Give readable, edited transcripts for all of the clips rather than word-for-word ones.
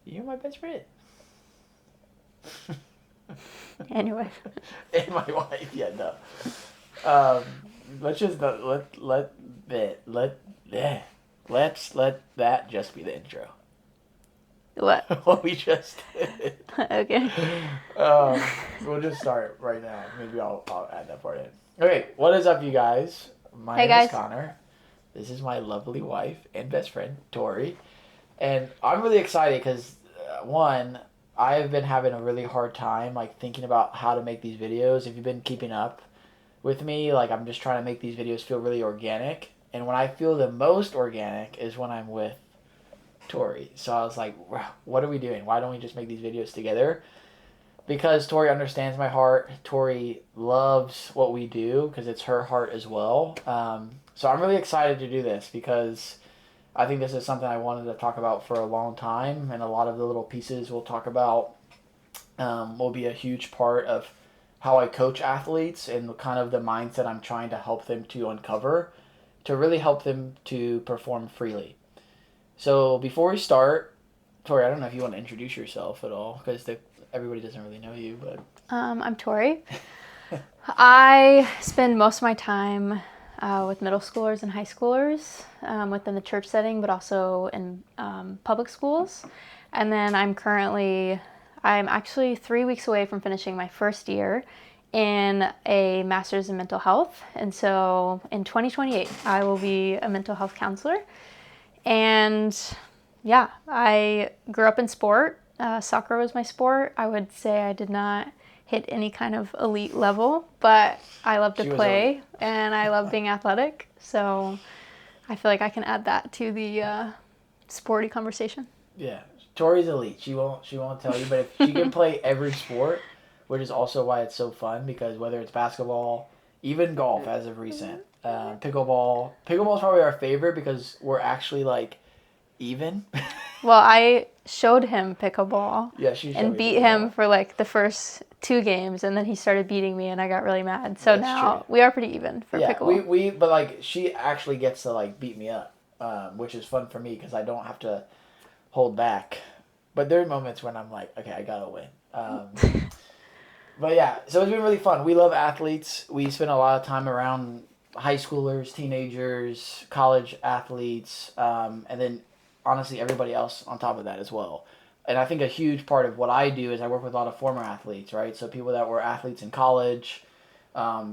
You're my best friend. Anyway. And my wife, yeah, no. Let's just let's let that just be the intro. What? What we just did. Okay. We'll just start right now. Maybe I'll add that part in. Okay, what is up, you guys? My Hey, name is guys. Connor. This is my lovely wife and best friend, Tori. And I'm really excited because, one, I've been having a really hard time, like, thinking about how to make these videos. If you've been keeping up with me, like, I'm just trying to make these videos feel really organic. And when I feel the most organic is when I'm with Tori. So I was like, what are we doing? Why don't we just make these videos together? Because Tori understands my heart. Tori loves what we do because it's her heart as well. So I'm really excited to do this because I think this is something I wanted to talk about for a long time, and a lot of the little pieces we'll talk about will be a huge part of how I coach athletes and kind of the mindset I'm trying to help them to uncover to really help them to perform freely. So before we start, Tori, I don't know if you want to introduce yourself at all because everybody doesn't really know you, but I'm Tori. I spend most of my time with middle schoolers and high schoolers within the church setting, but also in public schools. And then I'm actually 3 weeks away from finishing my first year in a master's in mental health. And so in 2028, I will be a mental health counselor. And yeah, I grew up in sport. Soccer was my sport. I would say I did not hit any kind of elite level, but I love to play and I love being athletic. So I feel like I can add that to the sporty conversation. Yeah, Tori's elite. She won't tell you, but if she can play every sport, which is also why it's so fun because whether it's basketball, even golf as of recent, pickleball is probably our favorite because we're actually like even. Well, I showed him pickleball Yeah, she showed and me beat him pickleball. for like the first 2 games, and then he started beating me, and I got really mad. So That's now true. we are pretty even for Yeah, pickleball. but like she actually gets to like beat me up, which is fun for me because I don't have to hold back. But there are moments when I'm like, okay, I gotta win. But yeah, so it's been really fun. We love athletes. We spend a lot of time around high schoolers, teenagers, college athletes, and then honestly everybody else on top of that as well. And I think a huge part of what I do is I work with a lot of former athletes, right? So people that were athletes in college,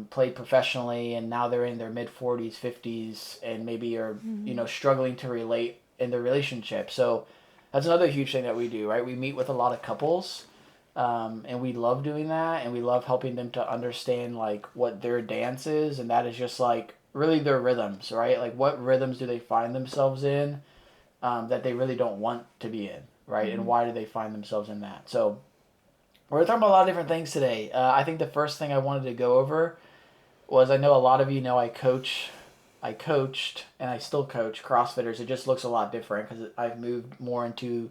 played professionally, and now they're in their mid 40s, 50s, and maybe are struggling to relate in their relationship. So that's another huge thing that we do, right? We meet with a lot of couples, and we love doing that, and we love helping them to understand like what their dance is, and that is just like really their rhythms, right? Like what rhythms do they find themselves in that they really don't want to be in, right? And why do they find themselves in that? So we're talking about a lot of different things today. I think the first thing I wanted to go over was I know a lot of you know I coached, and I still coach CrossFitters. It just looks a lot different because I've moved more into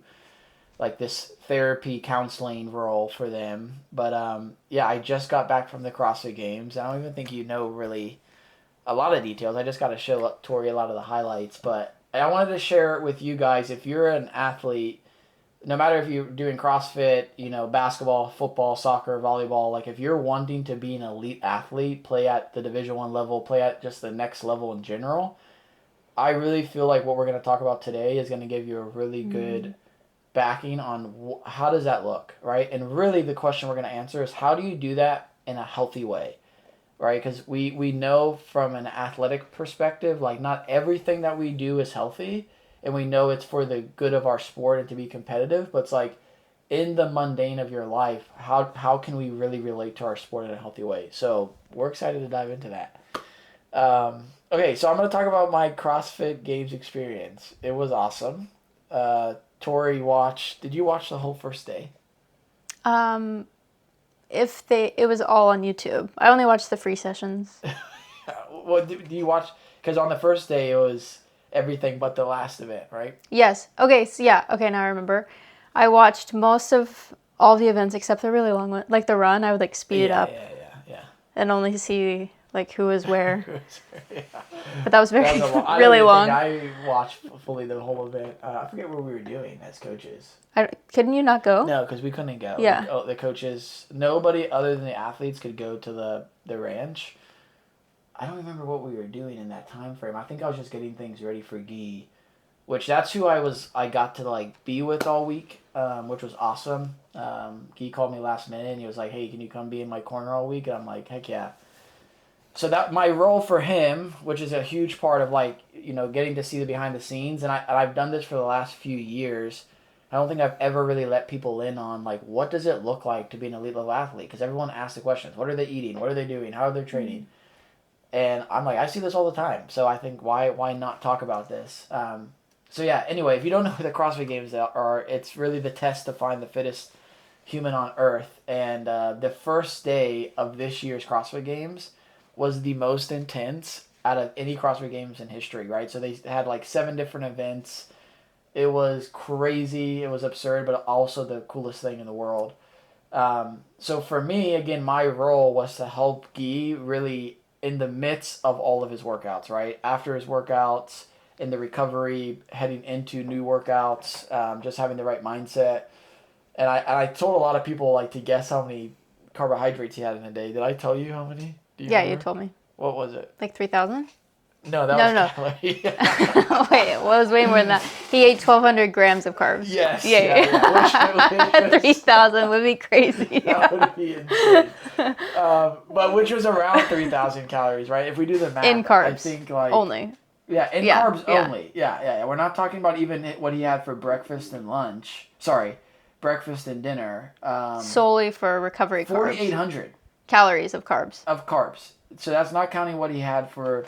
like this therapy counseling role for them. But yeah, I just got back from the CrossFit Games. I don't even think you know really a lot of details. I just got to show Tori a lot of the highlights. But I wanted to share it with you guys. If you're an athlete, no matter if you're doing CrossFit, basketball, football, soccer, volleyball, like if you're wanting to be an elite athlete, play at the Division 1 level, play at just the next level in general, I really feel like what we're going to talk about today is going to give you a really good backing on how does that look, right? And really the question we're going to answer is how do you do that in a healthy way, right? Because we know from an athletic perspective, like not everything that we do is healthy, and we know it's for the good of our sport and to be competitive, but it's like in the mundane of your life, how can we really relate to our sport in a healthy way? So we're excited to dive into that. Okay, so I'm going to talk about my CrossFit Games experience. It was awesome. Tori did you watch the whole first day? Um, it was all on YouTube. I only watched the free sessions. What do you watch? Because on the first day it was everything but the last event, right? Yes. Okay. So yeah. Okay. Now I remember. I watched most of all the events except the really long one, like the run. I would like speed it Yeah, up yeah, yeah, yeah. and only see like who was where. Yeah. But that was very That was a I really don't long. even think I watched fully the whole event. I forget what we were doing as coaches. Couldn't you not go? No, because we couldn't go. Yeah. The coaches, nobody other than the athletes could go to the ranch. I don't remember what we were doing in that time frame. I think I was just getting things ready for Guy, which that's who I got to like be with all week, which was awesome. Guy called me last minute and he was like, "Hey, can you come be in my corner all week?" And I'm like, "Heck yeah." So that my role for him, which is a huge part of like getting to see the behind the scenes, and I've done this for the last few years. I don't think I've ever really let people in on like what does it look like to be an elite level athlete, because everyone asks the questions: what are they eating? What are they doing? How are they training? And I'm like, I see this all the time. So I think why not talk about this? So yeah. Anyway, if you don't know what the CrossFit Games are, it's really the test to find the fittest human on earth. And the first day of this year's CrossFit Games was the most intense out of any CrossFit Games in history, right? So they had like 7 different events. It was crazy. It was absurd, but also the coolest thing in the world. So for me, again, my role was to help Guy really in the midst of all of his workouts, right? After his workouts, in the recovery, heading into new workouts, just having the right mindset. And I told a lot of people like to guess how many carbohydrates he had in a day. Did I tell you how many? Do you Yeah, remember? you told me. What was it? Like 3,000? No, that No, was calorie. Wait, it was way more than that. He ate 1,200 grams of carbs. Yes. Yeah. 3,000 would be crazy. That would be insane. But which was around 3,000 calories, right? If we do the math. In carbs. I think like... Only. Yeah, carbs only. Yeah. We're not talking about even what he had for breakfast and lunch. Sorry, breakfast and dinner. Solely for recovery carbs. 4,800. Calories of carbs. Of carbs. So that's not counting what he had for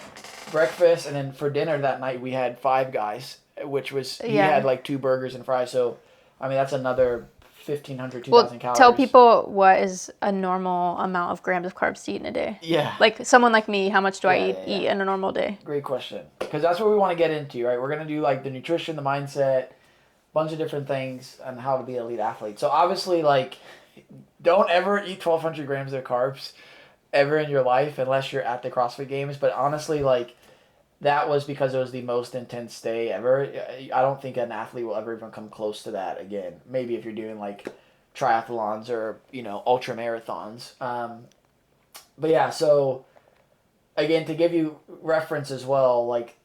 breakfast, and then for dinner that night we had Five Guys, which was he had like 2 burgers and fries. So, I mean that's another 1,500, 2,000 calories. Tell people what is a normal amount of grams of carbs to eat in a day. Yeah. Like someone like me, how much do I eat in a normal day? Great question, because that's what we want to get into, right? We're gonna do like the nutrition, the mindset, bunch of different things, and how to be an elite athlete. So obviously, like, don't ever eat 1,200 grams of carbs ever in your life unless you're at the CrossFit Games. But honestly, like, that was because it was the most intense day ever. I don't think an athlete will ever even come close to that again. Maybe if you're doing like triathlons or ultra marathons. But yeah, so again, to give you reference as well, like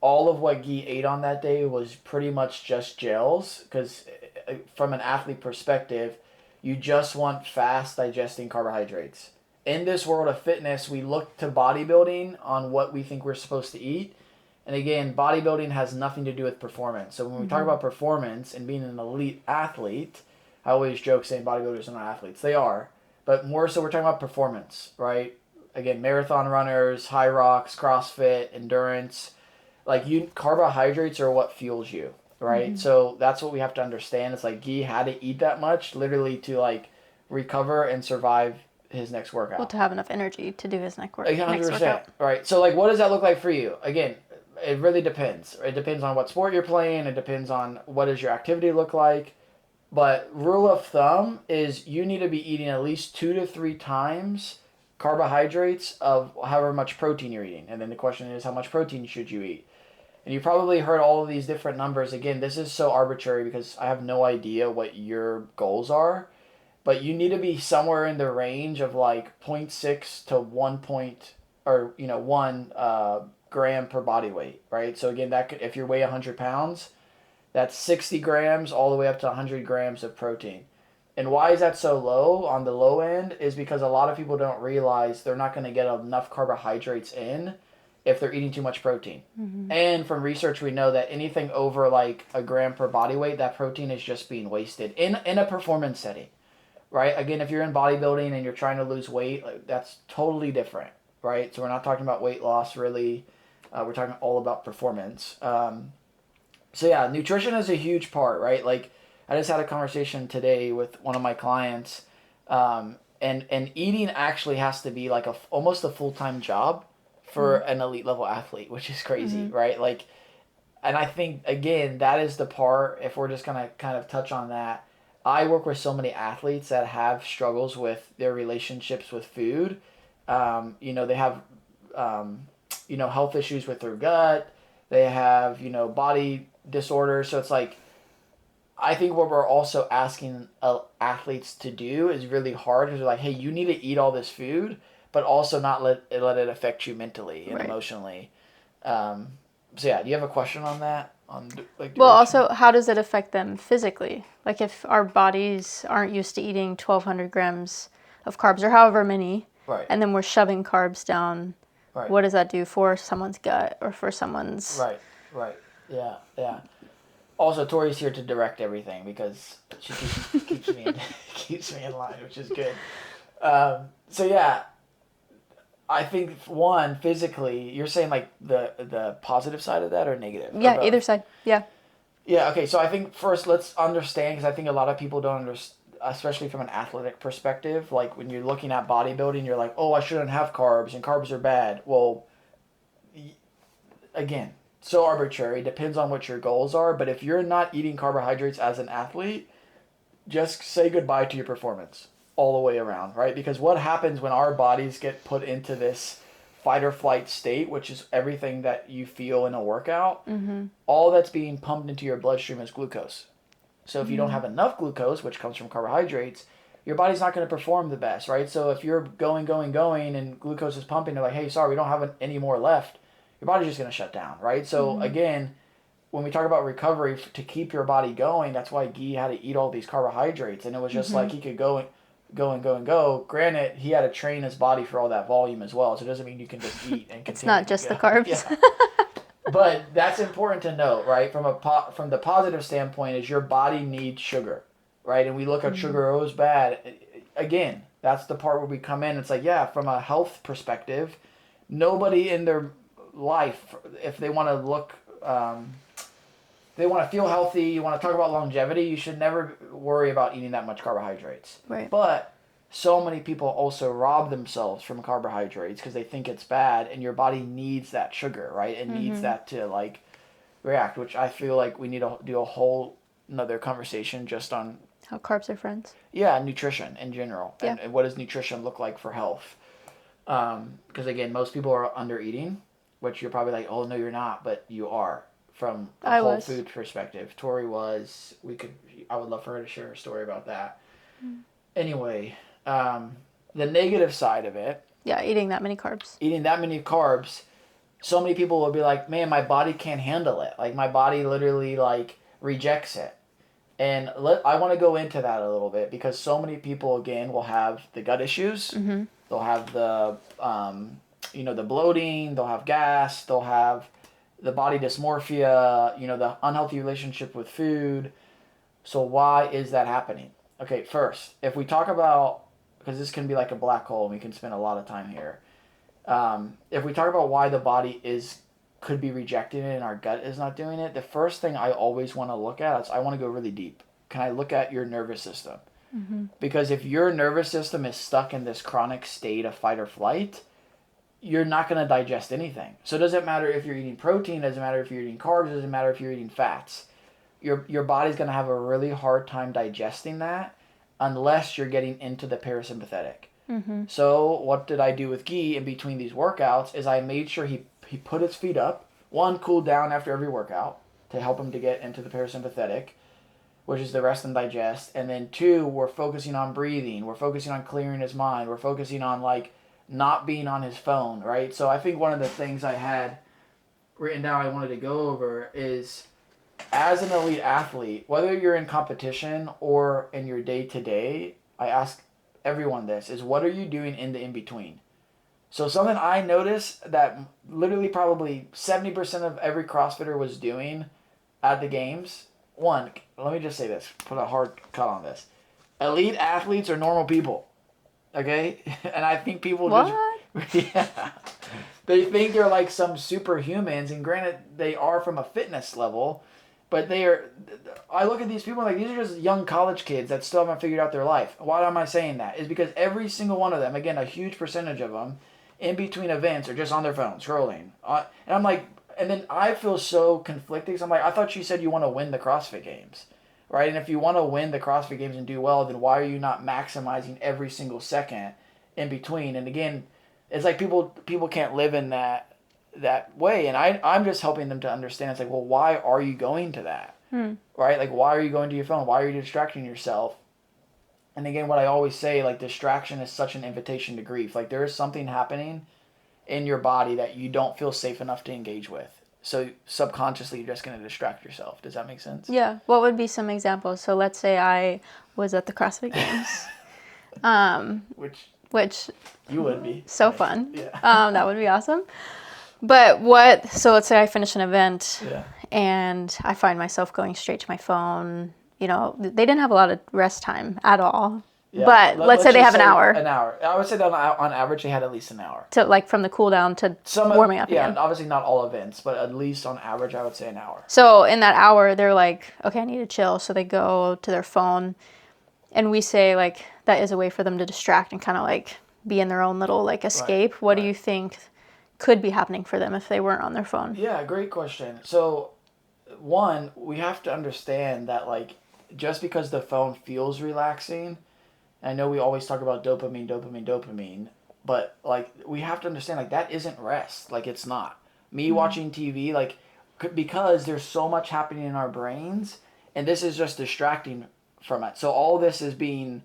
all of what Guy ate on that day was pretty much just gels, because from an athlete perspective, you just want fast digesting carbohydrates. In this world of fitness, we look to bodybuilding on what we think we're supposed to eat. And again, bodybuilding has nothing to do with performance. So when we talk about performance and being an elite athlete, I always joke saying bodybuilders are not athletes. They are. But more so we're talking about performance, right? Again, marathon runners, high rocks, CrossFit, endurance. Like carbohydrates are what fuels you, right? So that's what we have to understand. It's like Guy had to eat that much literally to like recover and survive his next workout. Well, to have enough energy to do his next 100%. workout. Right. So like what does that look like for you? Again, it really depends. It depends on what sport you're playing. It depends on what does your activity look like. But rule of thumb is you need to be eating at least 2 to 3 times carbohydrates of however much protein you're eating. And then the question is, how much protein should you eat? And you probably heard all of these different numbers. Again, this is so arbitrary because I have no idea what your goals are. But you need to be somewhere in the range of like 0.6 to 1 gram per body weight, right? So again, that could, if you weigh 100 pounds, that's 60 grams all the way up to 100 grams of protein. And why is that so low on the low end is because a lot of people don't realize they're not going to get enough carbohydrates in if they're eating too much protein. And from research, we know that anything over like a gram per body weight, that protein is just being wasted in a performance setting. Right? Again, if you're in bodybuilding and you're trying to lose weight, like, that's totally different, right? So we're not talking about weight loss, really. We're talking all about performance. So yeah, nutrition is a huge part, right? Like, I just had a conversation today with one of my clients, and eating actually has to be like almost a full-time job for an elite level athlete, which is crazy, right? Like, and I think, again, that is the part, if we're just going to kind of touch on that, I work with so many athletes that have struggles with their relationships with food. They have health issues with their gut. They have, body disorders. So it's like, I think what we're also asking athletes to do is really hard because they're like, hey, you need to eat all this food, but also not let it affect you mentally and Right. emotionally. So yeah, do you have a question on that? On like Well, direction? also, how does it affect them physically? Like if our bodies aren't used to eating 1,200 grams of carbs or however many, Right. and then we're shoving carbs down, Right. what does that do for someone's gut or for someone's... Right. Right. Yeah. Yeah. Also, Tori's here to direct everything because she keeps me keeps me in line, which is good. So yeah, I think one physically, you're saying like the positive side of that or negative? Or Yeah, both? either side. Yeah. Yeah. Okay. So I think first let's understand because I think a lot of people don't understand, especially from an athletic perspective. Like when you're looking at bodybuilding, you're like, oh, I shouldn't have carbs and carbs are bad. Well, again, so arbitrary. Depends on what your goals are. But if you're not eating carbohydrates as an athlete, just say goodbye to your performance all the way around, right? Because what happens when our bodies get put into this fight or flight state, which is everything that you feel in a workout, all that's being pumped into your bloodstream is glucose. So if you don't have enough glucose, which comes from carbohydrates, your body's not going to perform the best, right? So if you're going, and glucose is pumping, they're like, hey, sorry, we don't have any more left. Your body's just going to shut down, right? So again, when we talk about recovery to keep your body going, that's why Guy had to eat all these carbohydrates, and it was just like he could go and go. Granted, he had to train his body for all that volume as well, so it doesn't mean you can just eat and continue. It's not just to the go. carbs. Yeah. But that's important to note, right? From the positive standpoint, is your body needs sugar, right? And we look at sugar, oh, it's bad. Again, that's the part where we come in. It's like, yeah, from a health perspective, nobody in their life, if they want to look, they want to feel healthy, you want to talk about longevity, you should never worry about eating that much carbohydrates. Right. But so many people also rob themselves from carbohydrates because they think it's bad, and your body needs that sugar, right? It needs that to like react, which I feel like we need to do a whole another conversation just on How carbs are friends. nutrition in general, Yeah. and what does nutrition look like for health? Because again, most people are under eating, which you're probably like, oh no, you're not, but you are from a whole food perspective. Tori was. I would love for her to share a story about that. Anyway, the negative side of it. Yeah, eating that many carbs. So many people will be like, man, my body can't handle it. Like my body literally like rejects it. And I want to go into that a little bit because so many people again will have the gut issues. They'll have the the bloating. They'll have gas. They'll have the body dysmorphia. The unhealthy relationship with food. So why is that happening? Okay, first, if we talk about, because this can be like a black hole and we can spend a lot of time here. If we talk about why the body could be rejecting it and our gut is not doing it, the first thing I always want to look at is I want to go really deep. Can I look at your nervous system? Because if your nervous system is stuck in this chronic state of fight or flight, you're not going to digest anything. So it doesn't matter if you're eating protein, it doesn't matter if you're eating carbs, it doesn't matter if you're eating fats. Your body's going to have a really hard time digesting that unless you're getting into the parasympathetic. So what did I do with Guy in between these workouts is I made sure he put his feet up. One, cooled down after every workout to help him to get into the parasympathetic, which is the rest and digest. And then two, we're focusing on breathing. We're focusing on clearing his mind. We're focusing on like not being on his phone, right? So I think one of the things I had written down I wanted to go over is as an elite athlete, whether you're in competition or in your day-to-day, I ask everyone this, is what are you doing in the in-between? So something I noticed that literally probably 70% of every CrossFitter was doing at the games. One, let me just say this, put a hard cut on this. Elite athletes are normal people. Okay? And I think people yeah. They think they're like some superhumans, and granted they are from a fitness level, but I look at these people like these are just young college kids that still haven't figured out their life. Why am I saying that? Is because every single one of them, again, a huge percentage of them, in between events are just on their phone, scrolling. And I'm like, and then I feel so conflicted because I'm like, I thought you said you want to win the CrossFit Games, right? And if you want to win the CrossFit Games and do well, then why are you not maximizing every single second in between? And again, It's like people can't live in that way, and I'm just helping them to understand. It's like, well, why are you going to that? Right? Like, why are you going to your phone? Why are you distracting yourself? And again, what I always say, like, distraction is such an invitation to grief. Like, there is something happening in your body that you don't feel safe enough to engage with. So subconsciously, you're just going to distract yourself. Does that make sense? Yeah. What would be some examples? So let's say I was at the CrossFit Games, which you would be so fun. Yeah. That would be awesome. But so let's say I finish an event and I find myself going straight to my phone. You know, they didn't have a lot of rest time at all. Yeah. But let's say they have an hour. An hour. I would say that on average they had at least an hour. To like from the cool down to warming up again. Yeah, obviously not all events, but at least on average I would say an hour. So in that hour they're like, okay, I need to chill. So they go to their phone. And we say like that is a way for them to distract and kind of like be in their own little like escape. What do you think could be happening for them if they weren't on their phone? Yeah, great question. So one, we have to understand that like just because the phone feels relaxing, I know we always talk about dopamine, but like we have to understand like that isn't rest. Like it's not. Me watching TV, like because there's so much happening in our brains, and this is just distracting from it. So all this is being,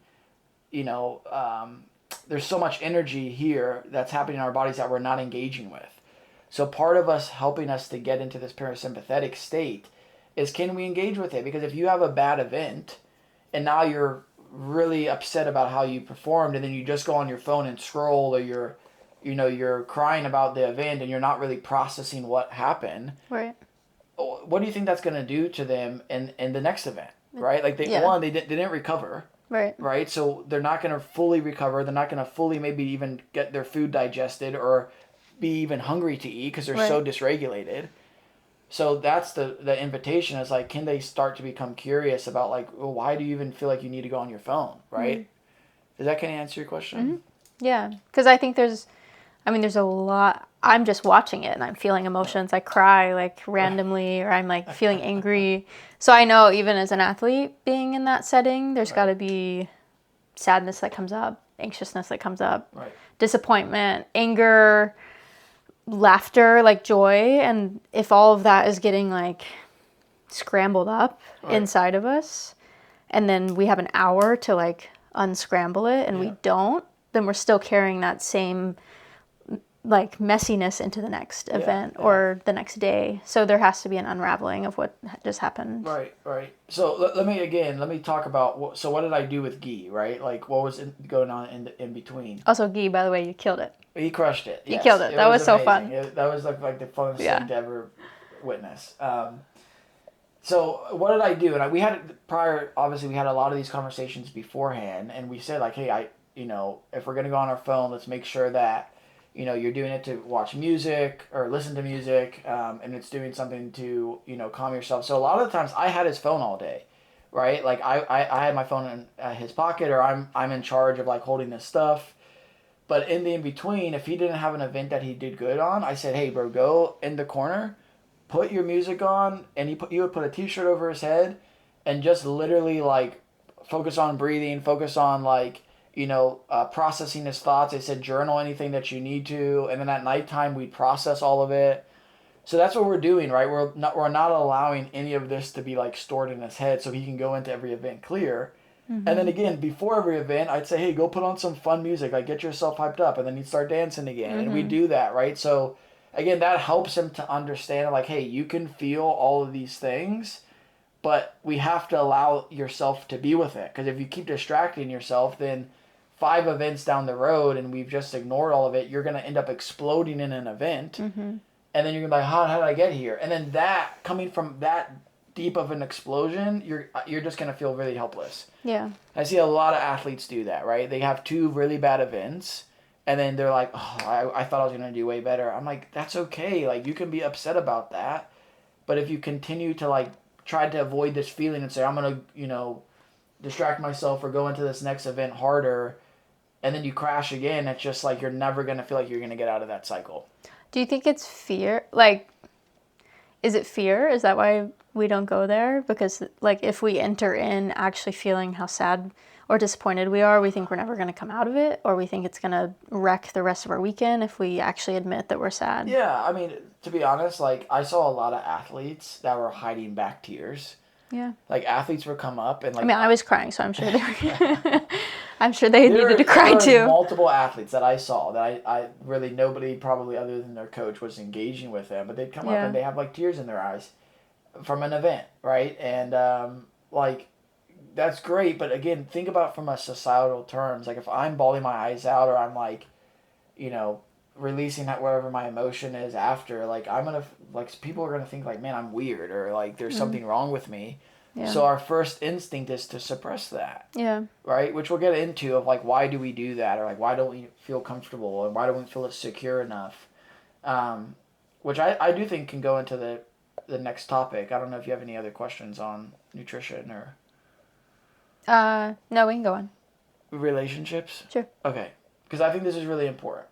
there's so much energy here that's happening in our bodies that we're not engaging with. So part of us helping us to get into this parasympathetic state is, can we engage with it? Because if you have a bad event and now you're really upset about how you performed, and then you just go on your phone and scroll, or you're crying about the event and you're not really processing what happened. Right. What do you think that's going to do to them in the next event? Right? Like they didn't recover. Right. So they're not going to fully recover. They're not going to fully maybe even get their food digested or be even hungry to eat because they're so dysregulated. So that's the invitation is like, can they start to become curious about like, well, why do you even feel like you need to go on your phone? Right. Mm-hmm. Does that kind of answer your question? Mm-hmm. Yeah. Because I think there's a lot. I'm just watching it and I'm feeling emotions. I cry like randomly, or I'm like feeling angry. So I know even as an athlete being in that setting, there's got to be sadness that comes up, anxiousness that comes up, disappointment, anger, laughter, like joy. And if all of that is getting like scrambled up inside of us, and then we have an hour to like unscramble it and we don't, then we're still carrying that same like messiness into the next event or the next day. So there has to be an unraveling of what just happened. Right. So let me talk about what did I do with Guy, right? Like what was going on in between. Also, Guy, by the way, you killed it. He crushed it. He killed it. That was so fun. That was like the funnest thing to ever witness. So what did I do? And obviously we had a lot of these conversations beforehand, and we said like, hey, if we're going to go on our phone, let's make sure that you're doing it to watch music or listen to music, and it's doing something to, calm yourself. So a lot of the times I had his phone all day, right? Like I had my phone in his pocket, or I'm in charge of like holding this stuff. But in the in-between, if he didn't have an event that he did good on, I said, hey bro, go in the corner, put your music on, and he would put a t-shirt over his head and just literally like focus on breathing, focus on like, processing his thoughts. They said journal anything that you need to, and then at nighttime we'd process all of it. So that's what we're doing, right? We're not allowing any of this to be like stored in his head, so he can go into every event clear. Mm-hmm. And then again, before every event, I'd say, hey, go put on some fun music, like get yourself hyped up, and then he'd start dancing again, and we do that, right? So again, that helps him to understand like, hey, you can feel all of these things, but we have to allow yourself to be with it, because if you keep distracting yourself, then 5 events down the road and we've just ignored all of it, you're going to end up exploding in an event. Mm-hmm. And then you're going to be like, how did I get here? And then that, coming from that deep of an explosion, you're just going to feel really helpless. Yeah. I see a lot of athletes do that, right? They have 2 really bad events, and then they're like, oh, I thought I was going to do way better. I'm like, that's okay. Like, you can be upset about that. But if you continue to, like, try to avoid this feeling and say, I'm going to, distract myself or go into this next event harder, and then you crash again, it's just like you're never going to feel like you're going to get out of that cycle. Do you think it's fear? Like, Is it fear? Is that why we don't go there? Because, like, if we enter in actually feeling how sad or disappointed we are, we think we're never going to come out of it, or we think it's going to wreck the rest of our weekend if we actually admit that we're sad. Yeah, I mean, to be honest, like, I saw a lot of athletes that were hiding back tears. Yeah. Like, athletes would come up and, like... I mean, I was crying, so I'm sure they were... I'm sure they needed to cry, too. There were multiple athletes that I saw that I really, nobody probably other than their coach was engaging with them, but they'd come up and they have, like, tears in their eyes from an event, right? And, like, that's great, but again, think about from a societal terms. Like, if I'm bawling my eyes out or I'm, like, you know, releasing that whatever my emotion is after, like, I'm gonna, like, people are gonna think, like, man, I'm weird, or, like, there's something wrong with me. Yeah. So our first instinct is to suppress that. Yeah. Right? Which we'll get into of, like, why do we do that? Or, like, why don't we feel comfortable? And why don't we feel secure enough? Which I do think can go into the next topic. I don't know if you have any other questions on nutrition or... No, we can go on. Relationships? Sure. Okay. Because I think this is really important.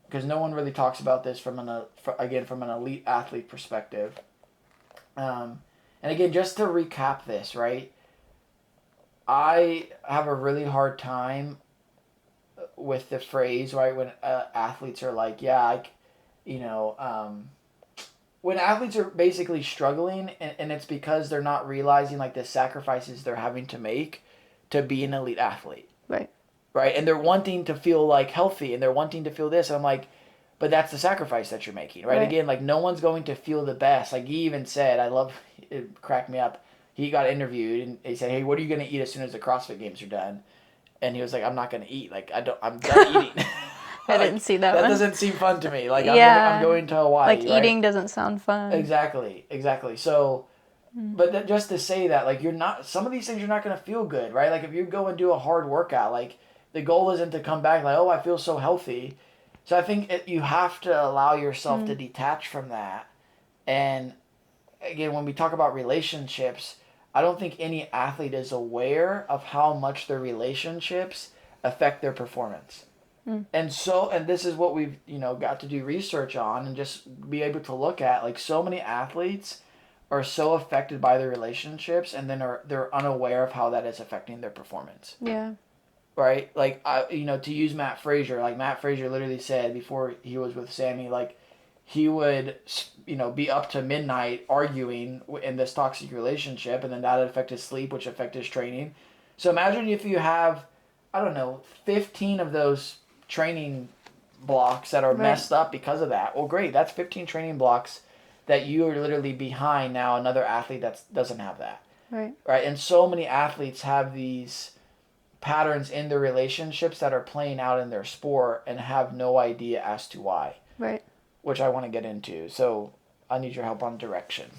Because no one really talks about this from an elite athlete perspective. And again, just to recap this, right? I have a really hard time with the phrase, right, when athletes are like, when athletes are basically struggling, and it's because they're not realizing, like, the sacrifices they're having to make to be an elite athlete. Right. Right? And they're wanting to feel, like, healthy, and they're wanting to feel this, and I'm like, but that's the sacrifice that you're making, right? Again, like, no one's going to feel the best. Like, he even said, it cracked me up. He got interviewed, and he said, hey, what are you going to eat as soon as the CrossFit Games are done? And he was like, I'm not going to eat. Like, I'm done eating. I didn't see that one. That doesn't seem fun to me. Like, I'm going to Hawaii, like, eating doesn't sound fun. Exactly. So, but just to say that, like, some of these things you're not going to feel good, right? Like, if you go and do a hard workout, like, the goal isn't to come back like, oh, I feel so healthy. So I think you have to allow yourself to detach from that. And again, when we talk about relationships, I don't think any athlete is aware of how much their relationships affect their performance. And this is what we've, got to do research on and just be able to look at. Like, so many athletes are so affected by their relationships, and then they're unaware of how that is affecting their performance. Yeah. Right? Like, to use Matt Frazier, like, Matt Frazier literally said before he was with Sammy, like, he would, be up to midnight arguing in this toxic relationship, and then that would affect his sleep, which affect his training. So imagine if you have, 15 of those training blocks that are messed up because of that. Well, great. That's 15 training blocks that you are literally behind now another athlete that doesn't have that. Right. Right. And so many athletes have these patterns in their relationships that are playing out in their sport and have no idea as to why. Right. Which I want to get into. So I need your help on direction.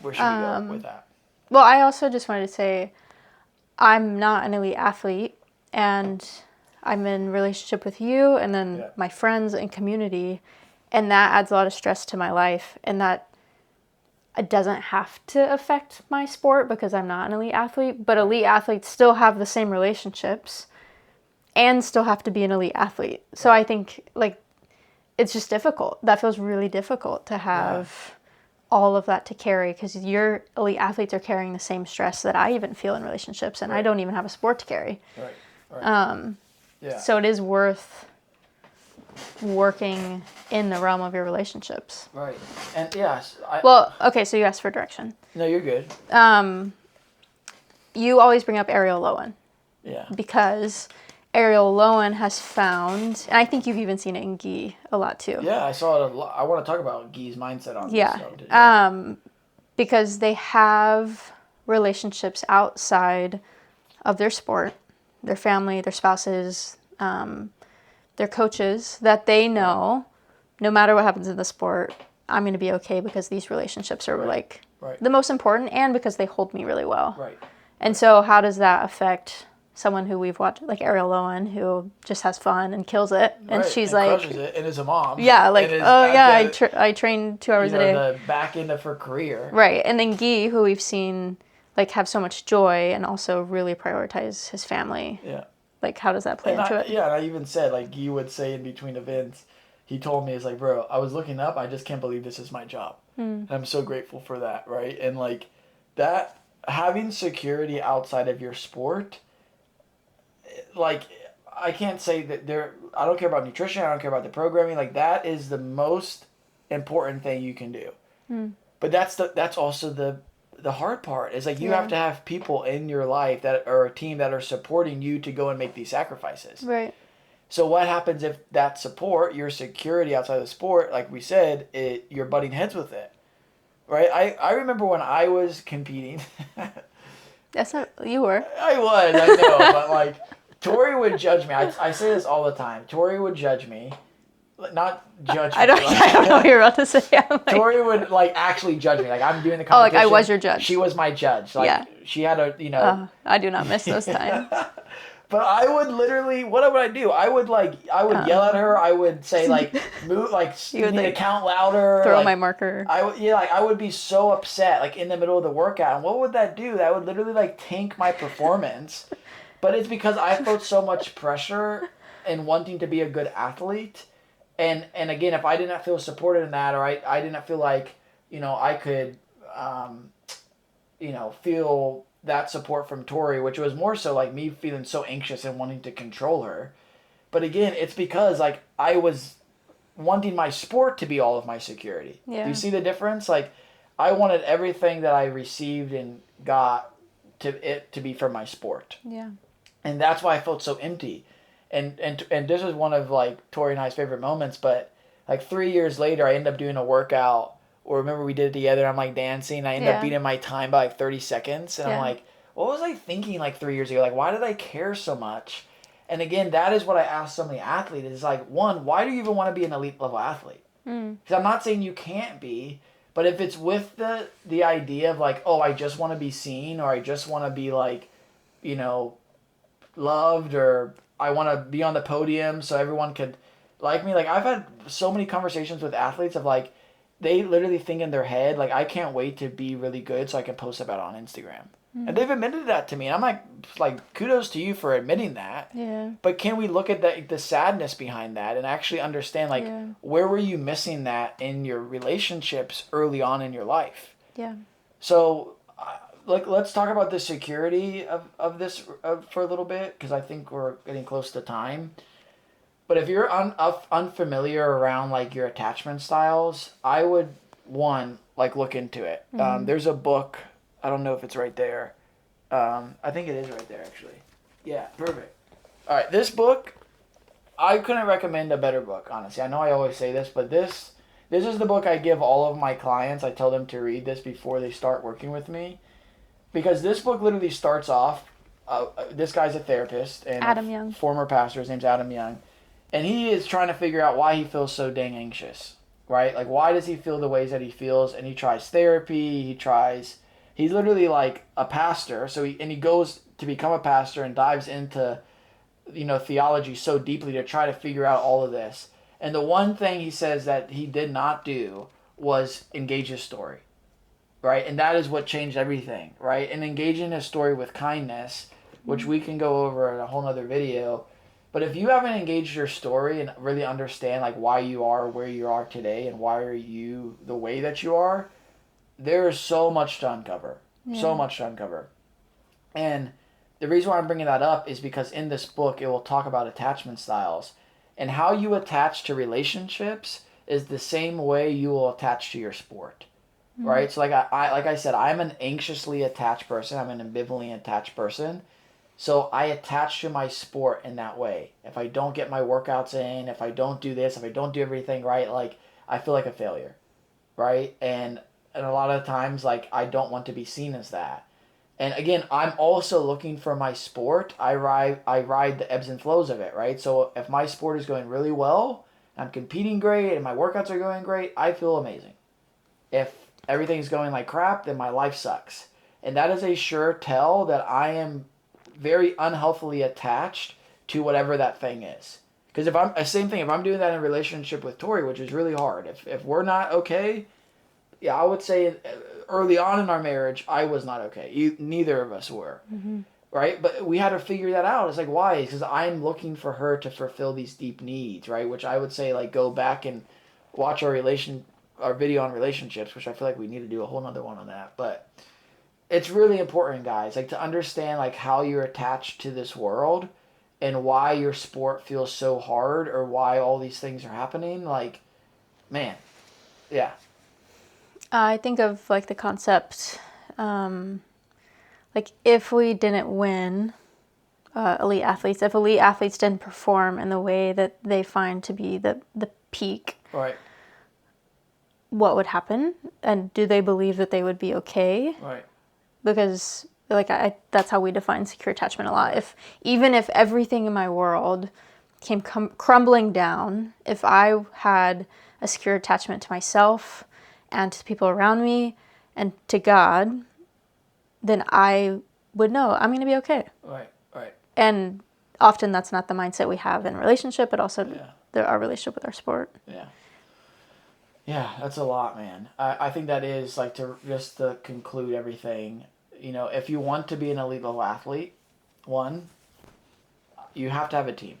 Where should we go with that? Well, I also just wanted to say I'm not an elite athlete, and I'm in relationship with you and then my friends and community, and that adds a lot of stress to my life, and that it doesn't have to affect my sport because I'm not an elite athlete, but elite athletes still have the same relationships and still have to be an elite athlete. So I think, like, it's just difficult. That feels really difficult to have all of that to carry, because your elite athletes are carrying the same stress that I even feel in relationships, and I don't even have a sport to carry. Right. So it is worth working in the realm of your relationships. Right. And okay, so you asked for direction. No, you're good. You always bring up Ariel Lowen. Yeah. Because Ariel Lowen has found, and I think you've even seen it in Guy a lot too. Yeah, I saw it a lot. I want to talk about Guy's mindset on this. Yeah. Because they have relationships outside of their sport, their family, their spouses, their coaches, that they know, no matter what happens in the sport, I'm going to be okay because these relationships are the most important, and because they hold me really well. Right. And so how does that affect someone who we've watched, like Ariel Lowen, who just has fun and kills it, and she's and crushes it, and is a mom. Yeah, like, I train 2 hours a day. The back end of her career. Right, and then Guy, who we've seen, like, have so much joy and also really prioritize his family. Yeah. Like, how does that play into it? Yeah, and I even said, like, Guy would say in between events, he told me, it's like, bro, I was looking up, I just can't believe this is my job. And I'm so grateful for that, right? And like that, having security outside of your sport, like I can't say that I don't care about nutrition, I don't care about the programming, like that is the most important thing you can do. But that's also the hard part is like you have to have people in your life that are a team that are supporting you to go and make these sacrifices. Right. So what happens if that support, your security outside of the sport, like we said, you're butting heads with it, right? I remember when I was competing. That's not you were. I know, but like Tori would judge me. I say this all the time. Tori would judge me. Not judge me. I don't know what you're about to say. Like, Tori would like actually judge me. Like I'm doing the oh, like competition. I was your judge. She was my judge. Like Yeah. she had a, I do not miss those times. But I would literally, what would I do? I would yell at her. I would say like, move, like you need to count louder. Throw like, my marker. I would be so upset like in the middle of the workout. And what would that do? That would literally like tank my performance. But it's because I felt so much pressure in wanting to be a good athlete. And again, if I did not feel supported in that, or I didn't feel like, I could, feel that support from Tori, which was more so like me feeling so anxious and wanting to control her. But again, it's because like I was wanting my sport to be all of my security. Yeah. Do you see the difference? Like I wanted everything that I received and got to be from my sport. Yeah. And that's why I felt so empty. And this is one of like Tori and I's favorite moments, but like 3 years later I ended up doing a workout, or remember we did it together, I'm like dancing, I ended up beating my time by like 30 seconds, and I'm like, what was I thinking like 3 years ago? Like, why did I care so much? And again, that is what I ask so many athletes, is like, one, why do you even want to be an elite level athlete? Because I'm not saying you can't be, but if it's with the idea of like, oh, I just want to be seen, or I just want to be like, loved, or I want to be on the podium so everyone could like me. Like I've had so many conversations with athletes of like, they literally think in their head, like, I can't wait to be really good so I can post about it on Instagram. And they've admitted that to me. And I'm like, kudos to you for admitting that. Yeah. But can we look at the sadness behind that and actually understand, like, where were you missing that in your relationships early on in your life? Yeah. So, let's talk about the security of this for a little bit, because I think we're getting close to time. But if you're unfamiliar around like your attachment styles, I would look into it. There's a book. I don't know if it's right there. I think it is right there actually. Yeah, perfect. All right, this book, I couldn't recommend a better book, honestly. I know I always say this, but this is the book I give all of my clients. I tell them to read this before they start working with me, because this book literally starts off. This guy's a therapist and Adam Young. Former pastor. His name's Adam Young. And he is trying to figure out why he feels so dang anxious, right? Like, why does he feel the ways that he feels? And he tries therapy. He's literally like a pastor. So he goes to become a pastor and dives into, theology so deeply to try to figure out all of this. And the one thing he says that he did not do was engage his story, right? And that is what changed everything, right? And engaging his story with kindness, which we can go over in a whole nother video. But if you haven't engaged your story and really understand like why you are where you are today and why are you the way that you are, there is so much to uncover. Yeah. So much to uncover. And the reason why I'm bringing that up is because in this book it will talk about attachment styles. And how you attach to relationships is the same way you will attach to your sport. Right? So like I said, I'm an anxiously attached person. I'm an ambivalently attached person. So I attach to my sport in that way. If I don't get my workouts in, if I don't do this, if I don't do everything right, like I feel like a failure, right? And a lot of times, like I don't want to be seen as that. And again, I'm also looking for my sport. I ride the ebbs and flows of it, right? So if my sport is going really well, I'm competing great, and my workouts are going great, I feel amazing. If everything's going like crap, then my life sucks. And that is a sure tell that I am very unhealthily attached to whatever that thing is. Because if I'm doing that in a relationship with Tori, which is really hard, if we're not okay, yeah, I would say early on in our marriage, I was not okay. Neither of us were, right? But we had to figure that out. It's like, why? Because I'm looking for her to fulfill these deep needs, right? Which I would say, like, go back and watch our our video on relationships, which I feel like we need to do a whole nother one on that. But it's really important, guys, like to understand like how you're attached to this world and why your sport feels so hard or why all these things are happening. Like, man, yeah. I think of like the concept, like if we didn't win, elite athletes, if elite athletes didn't perform in the way that they find to be the peak, Right. what would happen? And do they believe that they would be okay? Right. Because like that's how we define secure attachment a lot. If even if everything in my world came crumbling down, if I had a secure attachment to myself and to the people around me and to God, then I would know I'm going to be okay. Right. Right. And often that's not the mindset we have in a relationship, but also our relationship with our sport. Yeah. Yeah, that's a lot, man. I think that is like to conclude everything. You know, if you want to be an elite level athlete, one, you have to have a team,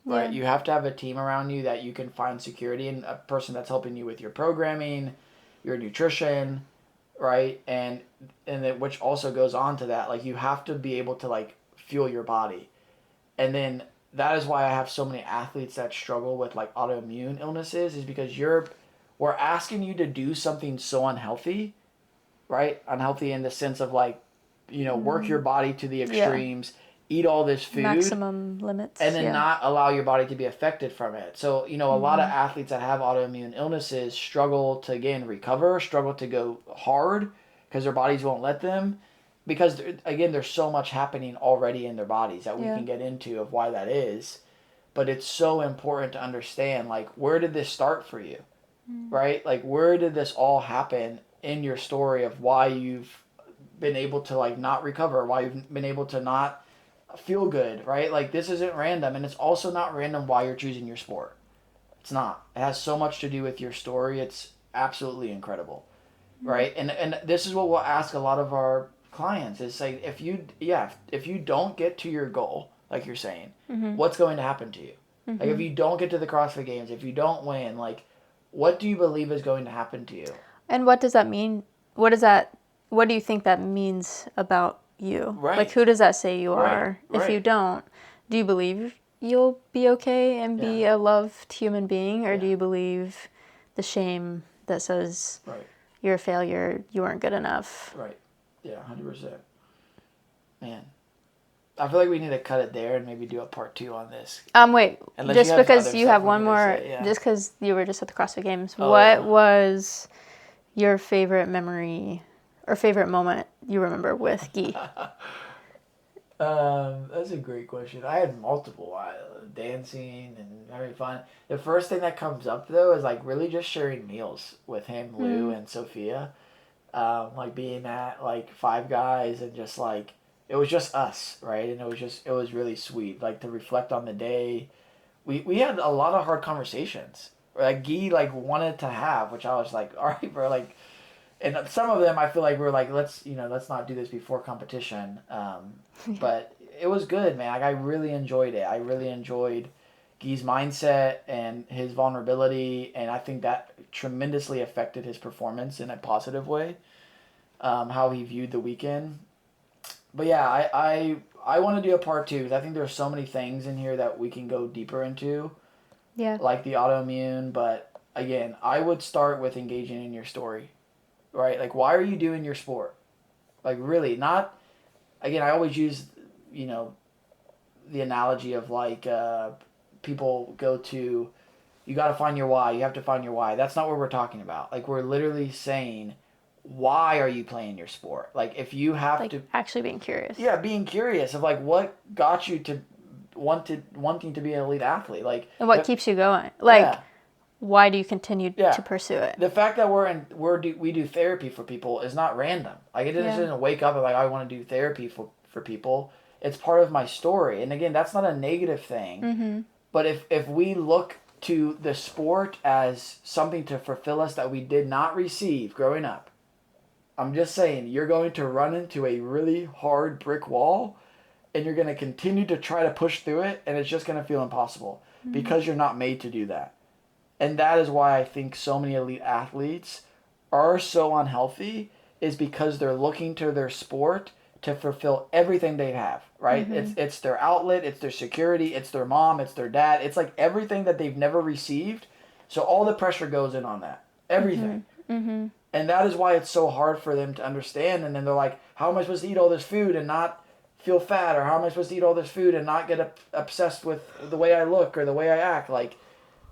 right? Yeah. You have to have a team around you that you can find security in, a person that's helping you with your programming, your nutrition, right? And then which also goes on to that, like you have to be able to like fuel your body. And then that is why I have so many athletes that struggle with like autoimmune illnesses, is because we're asking you to do something so unhealthy, right? Unhealthy in the sense of like, you know, work your body to the extremes, eat all this food, Maximum limits. and then not allow your body to be affected from it. So, you know, a lot of athletes that have autoimmune illnesses struggle to, again, recover, struggle to go hard because their bodies won't let them. Because, again, there's so much happening already in their bodies that we can get into of why that is. But it's so important to understand, like, where did this start for you? Right? Like, where did this all happen in your story of why you've been able to, like, not recover, why you've been able to not feel good, right? Like, this isn't random, and it's also not random why you're choosing your sport. It's not. It has so much to do with your story. It's absolutely incredible, right? And this is what we'll ask a lot of our clients is like, if you don't get to your goal, like you're saying, what's going to happen to you? Like, if you don't get to the CrossFit Games, if you don't win, like, what do you believe is going to happen to you? And what does that mean? What do you think that means about you? Right. Like, who does that say you are? Right. If you don't, do you believe you'll be okay and be a loved human being? Or do you believe the shame that says you're a failure, you weren't good enough? Right. Yeah, 100%. Man. I feel like we need to cut it there and maybe do a part 2 on this. Wait. Unless just you have because other you stuff have we one need to more, say, just because you were just at the CrossFit Games, Oh, what was your favorite memory or favorite moment you remember with Guy? That's a great question. I had multiple. Dancing and having fun. The first thing that comes up though is like really just sharing meals with him, Lou, and Sophia. Like being at like Five Guys and just like it was just us, right? And it was really sweet. Like to reflect on the day. We had a lot of hard conversations. Like Guy like wanted to have, which I was like, all right, bro, like. And some of them, I feel like we're like, let's not do this before competition. But it was good, man. Like, I really enjoyed it. I really enjoyed Guy's mindset and his vulnerability, and I think that tremendously affected his performance in a positive way. How he viewed the weekend. But yeah, I want to do a part 2 because I think there's so many things in here that we can go deeper into. Yeah. Like the autoimmune, but again, I would start with engaging in your story. Right? Like, why are you doing your sport? Like, really, not, again, I always use, the analogy of, like, people go to, you got to find your why. You have to find your why. That's not what we're talking about. Like, we're literally saying, why are you playing your sport? Like, if you have like to... actually being curious. Yeah, being curious of, like, what got you to wanting to be an elite athlete. Like, And what keeps you going. Like, why do you continue to pursue it? The fact that we do therapy for people is not random. Like, it doesn't wake up and like, I want to do therapy for people. It's part of my story. And again, that's not a negative thing. But if we look to the sport as something to fulfill us that we did not receive growing up, I'm just saying, you're going to run into a really hard brick wall and you're going to continue to try to push through it, and it's just going to feel impossible because you're not made to do that. And that is why I think so many elite athletes are so unhealthy, is because they're looking to their sport to fulfill everything they have, right? It's their outlet, it's their security, it's their mom, it's their dad. It's like everything that they've never received. So all the pressure goes in on that. Everything. And that is why it's so hard for them to understand. And then they're like, how am I supposed to eat all this food and not feel fat? Or how am I supposed to eat all this food and not get obsessed with the way I look or the way I act? Like,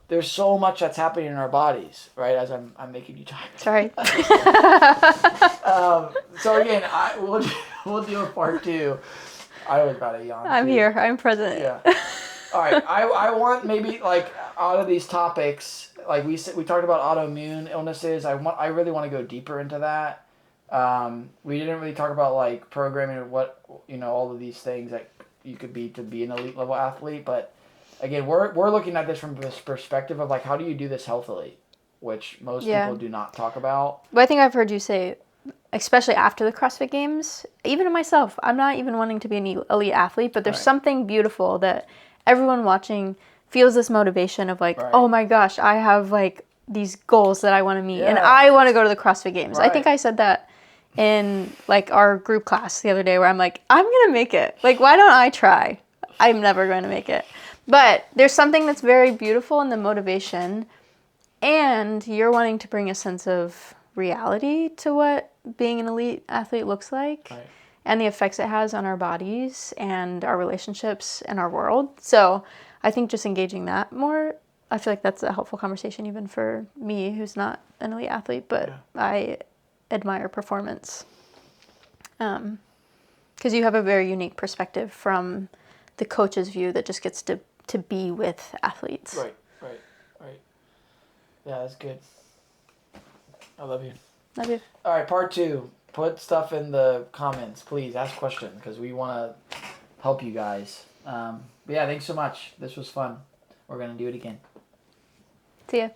there's so much that's happening in our bodies, right? As I'm making you tired. Sorry. So again, we'll do a part 2. I was about to yawn. I'm here. I'm present. Yeah. All right. I want maybe like out of these topics, like we talked about autoimmune illnesses. I really want to go deeper into that. We didn't really talk about like programming or what all of these things that you could be to be an elite level athlete, but again, we're looking at this from this perspective of like, how do you do this healthily, which most people do not talk about. But I think I've heard you say, especially after the CrossFit Games, even myself, I'm not even wanting to be an elite athlete, but there's something beautiful that everyone watching feels this motivation of like, oh my gosh, I have like these goals that I want to meet and I want to go to the CrossFit Games. I think I said that in like our group class the other day where I'm like, I'm going to make it. Like, why don't I try? I'm never going to make it. But there's something that's very beautiful in the motivation, and you're wanting to bring a sense of reality to what being an elite athlete looks like and the effects it has on our bodies and our relationships and our world. So I think just engaging that more, I feel like that's a helpful conversation even for me who's not an elite athlete, but I admire performance. Because you have a very unique perspective from the coach's view that just gets to be with athletes. Right. Yeah, that's good. I love you. Love you. All right, part 2. Put stuff in the comments, please. Ask questions because we want to help you guys. But yeah, thanks so much. This was fun. We're going to do it again. See ya.